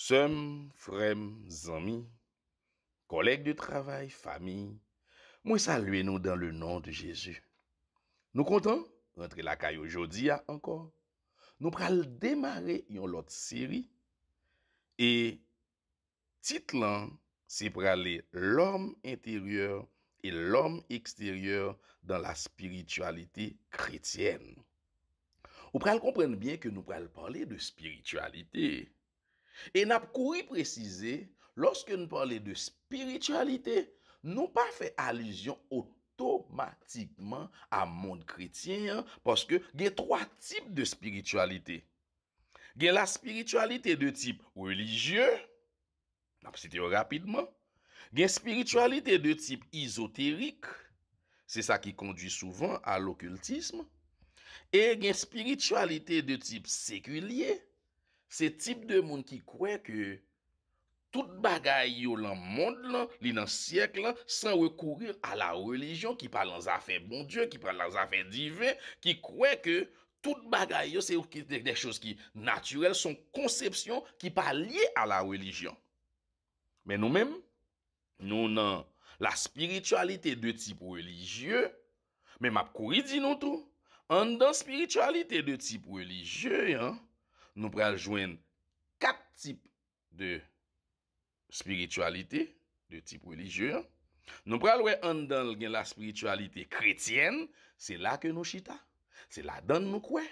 Sœurs, frères, amis, collègues de travail, famille, moi salue nous dans le nom de Jésus. Nous comptons rentrer la caille aujourd'hui encore. Nous pral démarrer une autre série et titre là, c'est pour aller l'homme intérieur et l'homme extérieur dans la spiritualité chrétienne. Vous pral comprendre bien que nous pral parler de spiritualité. Et n'a couru préciser, lorsque nous parlons de spiritualité, nous pas fait allusion automatiquement à monde chrétien, parce que il y a trois types de spiritualité. Il y a la spiritualité de type religieux, on va citer rapidement. Il y a la spiritualité de type ésotérique, c'est ça qui conduit souvent à l'occultisme. Et il y a la spiritualité de type séculier, c'est type de monde qui croit que tout bagay yo dans monde là, li dans siècle là, sans recourir à la religion qui parle dans affaires bon Dieu, qui parle dans affaires divines, qui croit que tout bagay yo c'est des choses qui naturelles, sont conceptions qui pas liées à la religion. Mais nous-mêmes, nous dans la spiritualité de type religieux, mais m'a kouri dit nous tout, en dans spiritualité de type religieux, nous pral joindre quatre types de spiritualité de type religieux. Nous pral en dans la spiritualité chrétienne, c'est là que nous chita. C'est là dans nous quoi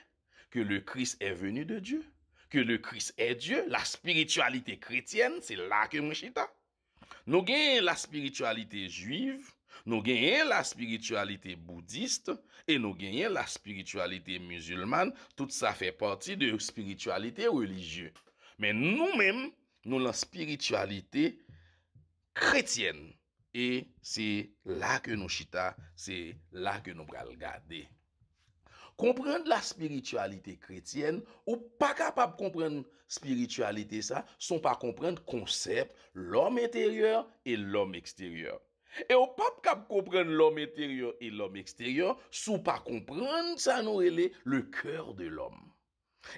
que le Christ est venu de Dieu, que le Christ est Dieu. La spiritualité chrétienne, c'est là que nous chita. Nous gagnons la spiritualité juive, nous gagnons la spiritualité bouddhiste et nous gagnons la spiritualité musulmane. Tout ça fait partie de la spiritualité religieuse. Mais nous-mêmes, nous la spiritualité chrétienne. Et c'est là que nous chita, c'est là que nous pral regarder. Comprendre la spiritualité chrétienne ou pas capable de comprendre spiritualité ça, sont pas comprendre concept l'homme intérieur et l'homme extérieur. Et ou pas capable de comprendre l'homme intérieur et l'homme extérieur, sous pas comprendre ça nous relève le cœur de l'homme.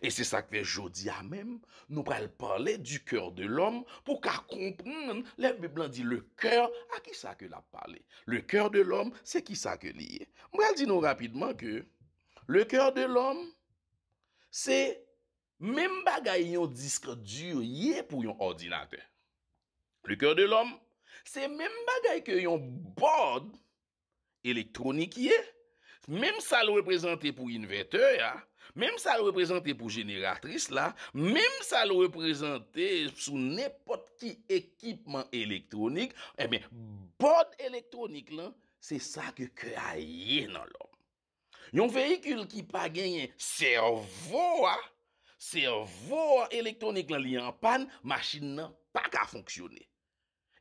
Et c'est ça que jodi a même, nous allons parler du cœur de l'homme pour qu'à comprendre, la Bible dit le cœur, à qui ça que l'a parlé? Le cœur de l'homme, c'est qui ça que lié? Moi, dis nous rapidement que le cœur de l'homme, c'est même bagay yon disque dur yé pour yon ordinateur. Le cœur de l'homme, c'est même bagay que yon board électronique yé, même ça le représente pour inverteur, même ça le représente pour génératrice là, même ça le représente sous n'importe qui équipement électronique, eh bien, board électronique là, c'est ça que créé dans l'homme. Yon véhicule qui pas gagné cerveau électronique li en panne, machine nan pas qu'à fonctionner.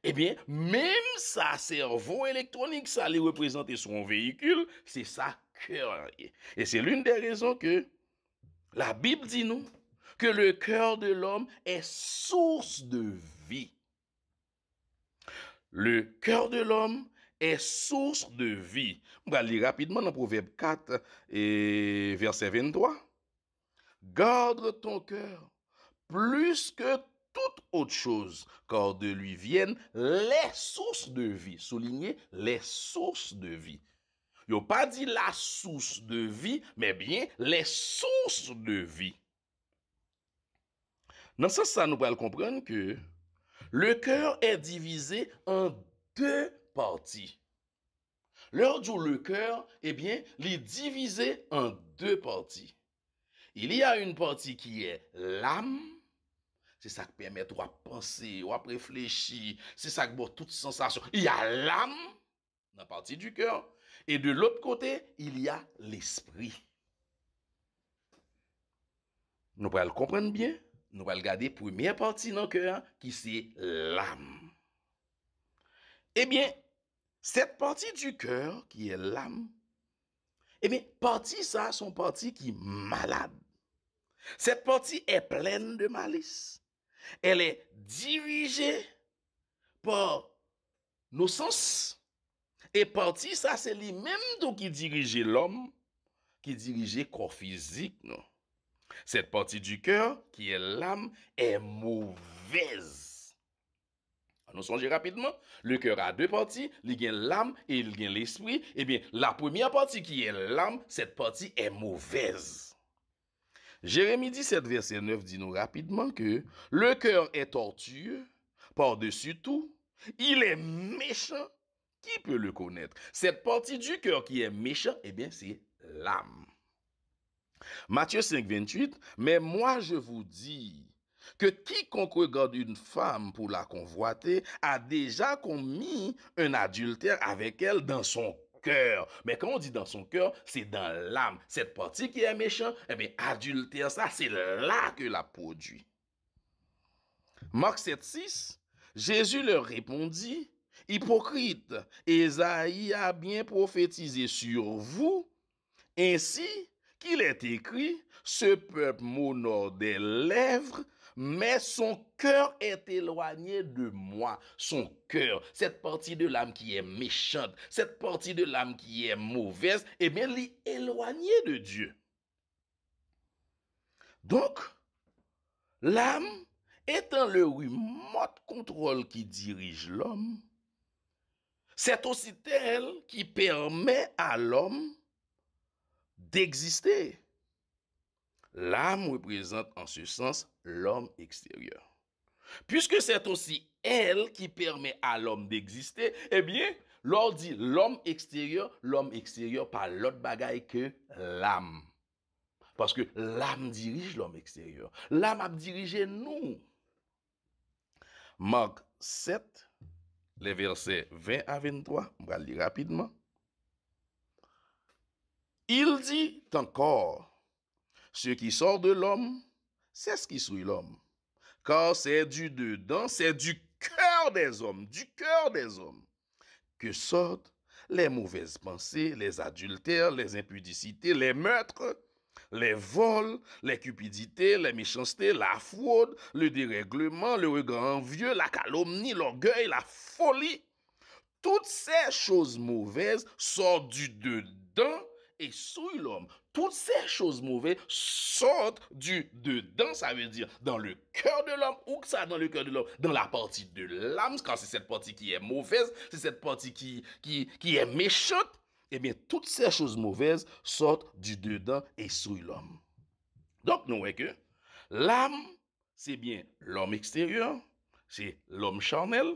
Eh bien, même ça cerveau électronique ça li représenter son véhicule, c'est ça cœur. Et c'est l'une des raisons que la Bible dit nous que le cœur de l'homme est source de vie. Le cœur de l'homme est source de vie. On va lire rapidement dans Proverbe 4 et verset 23. Garde ton cœur plus que toute autre chose, car de lui viennent les sources de vie. Soulignez les sources de vie. Il n'a pas dit la source de vie, mais bien les sources de vie. Dans ce sens, ça nous allons comprendre que le cœur est divisé en deux parties. L'heure où le cœur, eh bien, il est divisé en deux parties. Il y a une partie qui est l'âme. C'est ça qui permet de penser, de réfléchir. C'est ça qui donne toute sensation. Il y a l'âme, dans la partie du cœur. Et de l'autre côté, il y a l'esprit. Nous allons le comprendre bien. Nous allons regarder la première partie dans le cœur, qui c'est l'âme. Eh bien, cette partie du cœur, qui est l'âme, eh bien, partie ça, sont parties qui malade. Cette partie est pleine de malice. Elle est dirigée par nos sens. Et partie ça, c'est lui-même qui dirige l'homme, qui dirige le corps physique. Non? Cette partie du cœur, qui est l'âme, est mauvaise mauvaise. Nous songeons rapidement, le cœur a deux parties, il y a l'âme et il y a l'esprit. Eh bien, la première partie qui est l'âme, cette partie est mauvaise. Jérémie 17, verset 9 dit nous rapidement que le cœur est tortueux, par-dessus tout, il est méchant. Qui peut le connaître? Cette partie du cœur qui est méchant, eh bien, c'est l'âme. Matthieu 5, 28, mais moi je vous dis que quiconque regarde une femme pour la convoiter a déjà commis un adultère avec elle dans son cœur. Mais quand on dit dans son cœur, c'est dans l'âme. Cette partie qui est méchante, eh bien, adultère, ça, c'est là que la produit. Marc 7, 6, Jésus leur répondit, hypocrite, Ésaïe a bien prophétisé sur vous, ainsi qu'il est écrit, ce peuple m'honore des lèvres, mais son cœur est éloigné de moi. Son cœur, cette partie de l'âme qui est méchante, cette partie de l'âme qui est mauvaise, eh bien, elle est éloignée de Dieu. Donc, l'âme étant le remote contrôle qui dirige l'homme, c'est aussi elle qui permet à l'homme d'exister. L'âme représente en ce sens l'homme extérieur. Puisque c'est aussi elle qui permet à l'homme d'exister, eh bien, l'on dit l'homme extérieur par l'autre bagaille que l'âme. Parce que l'âme dirige l'homme extérieur. L'âme a dirigé nous. Marc 7, les versets 20 à 23, on va lire rapidement. Il dit encore, ce qui sort de l'homme, c'est ce qui suit l'homme. Car c'est du dedans, c'est du cœur des hommes, que sortent les mauvaises pensées, les adultères, les impudicités, les meurtres, les vols, les cupidités, les méchancetés, la fraude, le dérèglement, le regard envieux, la calomnie, l'orgueil, la folie. Toutes ces choses mauvaises sortent du dedans et souillent l'homme. Toutes ces choses mauvaises sortent du dedans, ça veut dire dans le cœur de l'homme. Ou que ça dans le cœur de l'homme? Dans la partie de l'âme, quand c'est cette partie qui est mauvaise, c'est cette partie qui est méchante. Eh bien, toutes ces choses mauvaises sortent du dedans et souillent l'homme. Donc, nous voyons que l'âme, c'est bien l'homme extérieur, c'est l'homme charnel.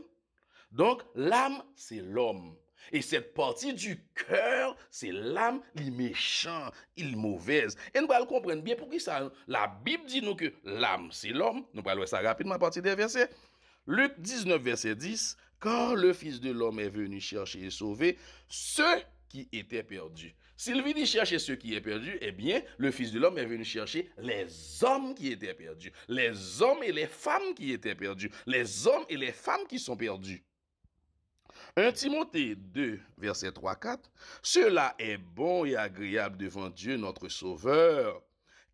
Donc, l'âme, c'est l'homme. Et cette partie du cœur, c'est l'âme, il est méchant, il est mauvaise. Et nous allons comprendre bien pourquoi ça. La Bible dit nous que l'âme, c'est l'homme. Nous allons voir ça rapidement à partir des versets. Luc 19, verset 10. Car le Fils de l'homme est venu chercher et sauver ceux qui étaient perdus. S'il vient chercher ceux qui étaient perdus, eh bien, le Fils de l'homme est venu chercher les hommes qui étaient perdus. Les hommes et les femmes qui étaient perdus. Les hommes et les femmes qui sont perdus. 1 Timothée 2, verset 3-4, cela est bon et agréable devant Dieu notre Sauveur,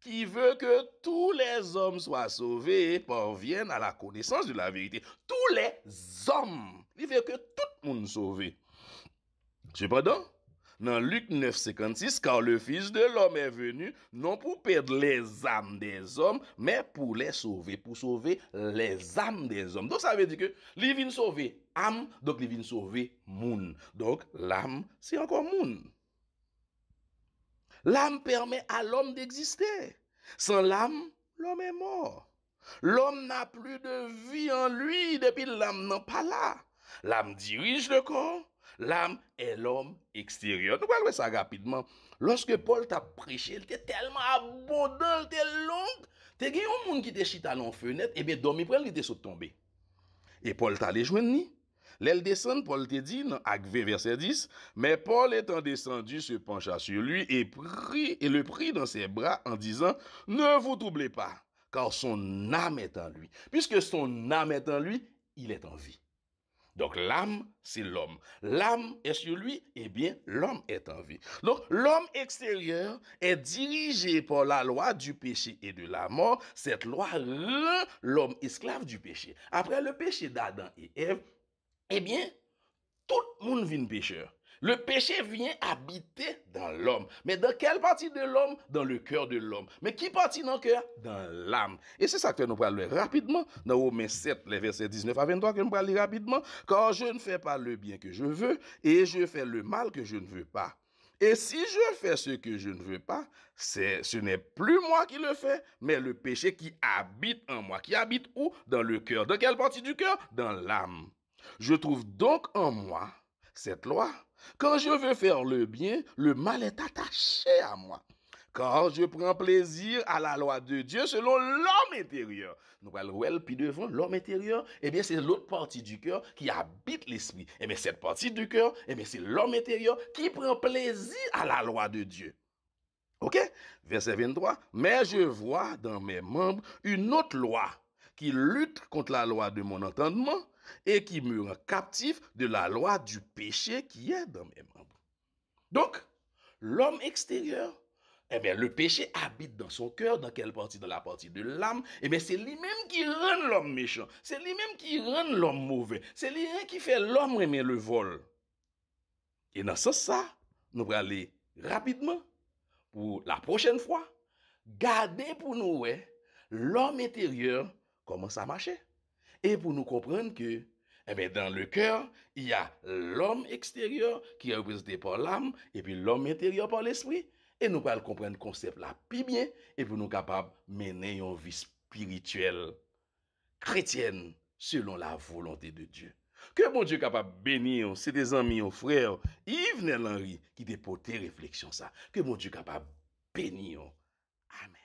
qui veut que tous les hommes soient sauvés et parviennent à la connaissance de la vérité. Tous les hommes, il veut que tout le monde soit sauvé. Cependant, dans Luc 9, 56, car le Fils de l'homme est venu, non pour perdre les âmes des hommes, mais pour les sauver, pour sauver les âmes des hommes. Donc ça veut dire que il vient sauver âme, donc il vient sauver moun. Donc l'âme, c'est encore moun. L'âme permet à l'homme d'exister. Sans l'âme, l'homme est mort. L'homme n'a plus de vie en lui depuis l'âme n'est pas là. L'âme dirige le corps. L'âme est l'homme extérieur. Nous allons voir ça rapidement. Lorsque Paul t'a prêché, il était tellement abondant, il était long. Tu as un monde qui était chita dans la fenêtre, et bien dormi pour elle, il était sur tomber. Et Paul t'a les joindre ni. L'aile descend, Paul te dit dans Acte 20, verset 10, mais Paul étant descendu se pencha sur lui et le prit dans ses bras en disant, ne vous troublez pas, car son âme est en lui. Puisque son âme est en lui, il est en vie. Donc l'âme, c'est l'homme. L'âme est sur lui, eh bien l'homme est en vie. Donc l'homme extérieur est dirigé par la loi du péché et de la mort. Cette loi rend l'homme esclave du péché. Après le péché d'Adam et Ève, eh bien, tout le monde vient pécheur. Le péché vient habiter dans l'homme. Mais dans quelle partie de l'homme? Dans le cœur de l'homme. Mais qui partie dans le cœur? Dans l'âme. Et c'est ça que nous allons lire rapidement dans Romains 7, les versets 19 à 23, que nous allons lire rapidement. Car je ne fais pas le bien que je veux et je fais le mal que je ne veux pas. Et si je fais ce que je ne veux pas, ce n'est plus moi qui le fais, mais le péché qui habite en moi. Qui habite où? Dans le cœur. Dans quelle partie du cœur? Dans l'âme. Je trouve donc en moi cette loi. Quand je veux faire le bien, le mal est attaché à moi. Car je prends plaisir à la loi de Dieu selon l'homme intérieur. Nous allons voir puis devant l'homme intérieur, eh bien c'est l'autre partie du cœur qui habite l'esprit. Eh bien cette partie du cœur, eh bien c'est l'homme intérieur qui prend plaisir à la loi de Dieu. Ok? Verset 23. Mais je vois dans mes membres une autre loi qui lutte contre la loi de mon entendement et qui me rend captif de la loi du péché qui est dans mes membres. Donc, l'homme extérieur, eh bien, le péché habite dans son cœur. Dans quelle partie? Dans la partie de l'âme. Eh bien, c'est lui-même qui rend l'homme méchant. C'est lui-même qui rend l'homme mauvais. C'est lui-même qui fait l'homme aimer le vol. Et dans ce sens, nous allons aller rapidement pour la prochaine fois. Garder pour nous, ouais, l'homme intérieur, comment ça marche. Et pour nous comprendre que, eh bien, dans le cœur, il y a l'homme extérieur qui est représenté par l'âme et puis l'homme intérieur par l'esprit. Et nous allons comprendre le concept là plus bien et pour nous capables de mener une vie spirituelle, chrétienne, selon la volonté de Dieu. Que bon Dieu capable de bénir, c'est des amis, frères, Yves Nel Henry qui te porté réflexion ça. Que bon Dieu capable de bénir. Amen.